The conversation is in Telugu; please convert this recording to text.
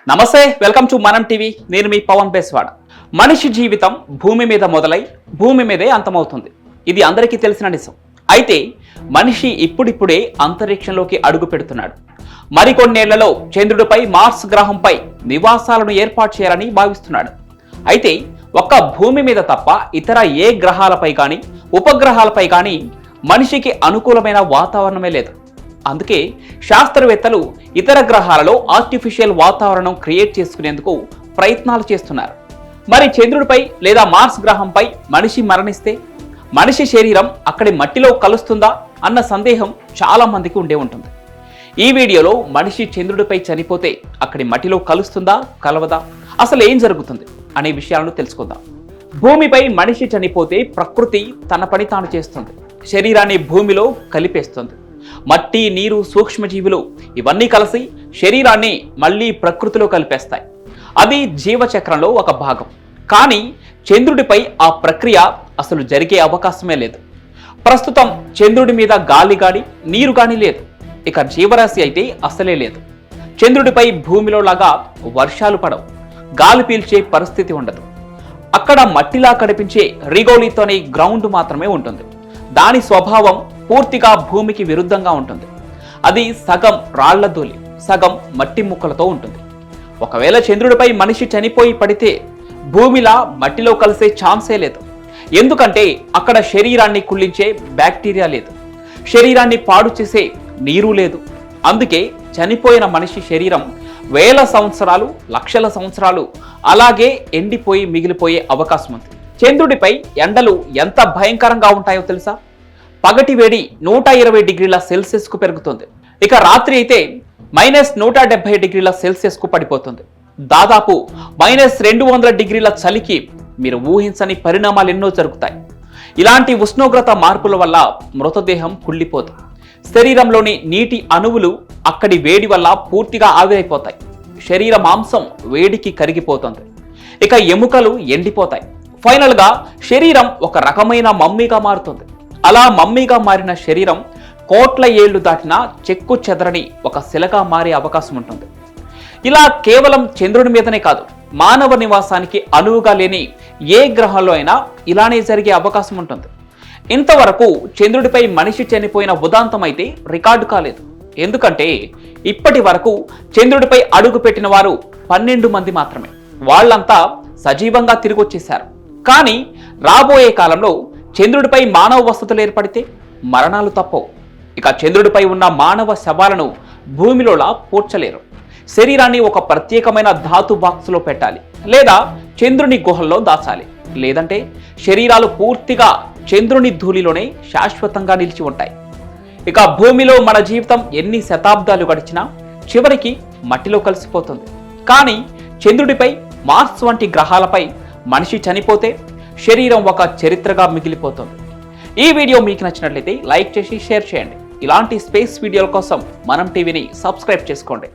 నమస్తే, వెల్కమ్ టు మనం టీవీ. నేను మీ పవన్ బేస్వాడ. మనిషి జీవితం భూమి మీద మొదలై భూమి మీదే అంతమవుతుంది. ఇది అందరికీ తెలిసిన నిజం. అయితే మనిషి ఇప్పుడిప్పుడే అంతరిక్షంలోకి అడుగు పెడుతున్నాడు. మరికొన్నేళ్లలో చంద్రుడిపై, మార్స్ గ్రహంపై నివాసాలను ఏర్పాటు చేయాలని భావిస్తున్నాడు. అయితే ఒక్క భూమి మీద తప్ప ఇతర ఏ గ్రహాలపై కానీ ఉపగ్రహాలపై కానీ మనిషికి అనుకూలమైన వాతావరణమే లేదు. అందుకే శాస్త్రవేత్తలు ఇతర గ్రహాలలో ఆర్టిఫిషియల్ వాతావరణం క్రియేట్ చేసుకునేందుకు ప్రయత్నాలు చేస్తున్నారు. మరి చంద్రుడిపై లేదా మార్స్ గ్రహంపై మనిషి మరణిస్తే మనిషి శరీరం అక్కడి మట్టిలో కలుస్తుందా అన్న సందేహం చాలా మందికి ఉండే ఉంటుంది. ఈ వీడియోలో మనిషి చంద్రుడిపై చనిపోతే అక్కడి మట్టిలో కలుస్తుందా, కలవదా, అసలు ఏం జరుగుతుంది అనే విషయాలను తెలుసుకుందాం. భూమిపై మనిషి చనిపోతే ప్రకృతి తన పని తాను చేస్తుంది. శరీరాన్ని భూమిలో కలిపేస్తుంది. మట్టి, నీరు, సూక్ష్మజీవులు ఇవన్నీ కలిసి శరీరాన్ని మళ్ళీ ప్రకృతిలో కలిపేస్తాయి. అది జీవచక్రంలో ఒక భాగం. కానీ చంద్రుడిపై ఆ ప్రక్రియ అసలు జరిగే అవకాశమే లేదు. ప్రస్తుతం చంద్రుడి మీద గాలి గాని, నీరు గాని లేదు. ఇక జీవరాశి అయితే అసలే లేదు. చంద్రుడిపై భూమిలో లాగా వర్షాలు పడవు, గాలి పీల్చే పరిస్థితి ఉండదు. అక్కడ మట్టిలా కనిపించే రిగోలిత్ అనే గ్రౌండ్ మాత్రమే ఉంటుంది. దాని స్వభావం పూర్తిగా భూమికి విరుద్ధంగా ఉంటుంది. అది సగం రాళ్ల ధూళి, సగం మట్టి ముక్కలతో ఉంటుంది. ఒకవేళ చంద్రుడిపై మనిషి చనిపోయి పడితే భూమిలా మట్టిలో కలిసే ఛాన్సే లేదు. ఎందుకంటే అక్కడ శరీరాన్ని కుళ్ళించే బ్యాక్టీరియా లేదు, శరీరాన్ని పాడు చేసే నీరు లేదు. అందుకే చనిపోయిన మనిషి శరీరం వేల సంవత్సరాలు, లక్షల సంవత్సరాలు అలాగే ఎండిపోయి మిగిలిపోయే అవకాశం ఉంది. చంద్రుడిపై ఎండలు ఎంత భయంకరంగా ఉంటాయో తెలుసా? పగటి వేడి 120 డిగ్రీల సెల్సియస్కు పెరుగుతుంది. ఇక రాత్రి అయితే -170 డిగ్రీల సెల్సియస్కు పడిపోతుంది. దాదాపు -200 డిగ్రీల చలికి మీరు ఊహించని పరిణామాలు ఎన్నో జరుగుతాయి. ఇలాంటి ఉష్ణోగ్రత మార్పుల వల్ల మృతదేహం కుళ్ళిపోదు. శరీరంలోని నీటి అణువులు అక్కడి వేడి వల్ల పూర్తిగా ఆవిరైపోతాయి. శరీర మాంసం వేడికి కరిగిపోతుంది. ఇక ఎముకలు ఎండిపోతాయి. ఫైనల్గా శరీరం ఒక రకమైన మమ్మీగా మారుతుంది. అలా మమ్మీగా మారిన శరీరం కోట్ల ఏళ్లు దాటినా చెక్కు చెదరని ఒక శిలగా మారే అవకాశం ఉంటుంది. ఇలా కేవలం చంద్రుడి మీదనే కాదు, మానవ నివాసానికి అనువుగా లేని ఏ గ్రహంలో అయినా ఇలానే జరిగే అవకాశం ఉంటుంది. ఇంతవరకు చంద్రుడిపై మనిషి చనిపోయిన ఉదాంతం అయితే రికార్డు కాలేదు. ఎందుకంటే ఇప్పటి వరకు చంద్రుడిపై అడుగు పెట్టిన వారు 12 మంది మాత్రమే. వాళ్ళంతా సజీవంగా తిరిగి వచ్చేశారు. కానీ రాబోయే కాలంలో చంద్రుడిపై మానవ వసతులు ఏర్పడితే మరణాలు తప్పవు. ఇక చంద్రుడిపై ఉన్న మానవ శవాలను భూమిలోలా పూడ్చలేరు. శరీరాన్ని ఒక ప్రత్యేకమైన ధాతు బాక్సులో పెట్టాలి, లేదా చంద్రుని గుహల్లో దాచాలి. లేదంటే శరీరాలు పూర్తిగా చంద్రుని ధూళిలోనే శాశ్వతంగా నిలిచి ఉంటాయి. ఇక భూమిలో మన జీవితం ఎన్ని శతాబ్దాలు గడిచినా చివరికి మట్టిలో కలిసిపోతుంది. కానీ చంద్రుడిపై, మార్స్ వంటి గ్రహాలపై మనిషి చనిపోతే శరీరం ఒక చరిత్రగా మిగిలిపోతుంది. ఈ వీడియో మీకు నచ్చినట్లయితే లైక్ చేసి షేర్ చేయండి. ఇలాంటి స్పేస్ వీడియోల కోసం మనం టీవీని సబ్స్క్రైబ్ చేసుకోండి.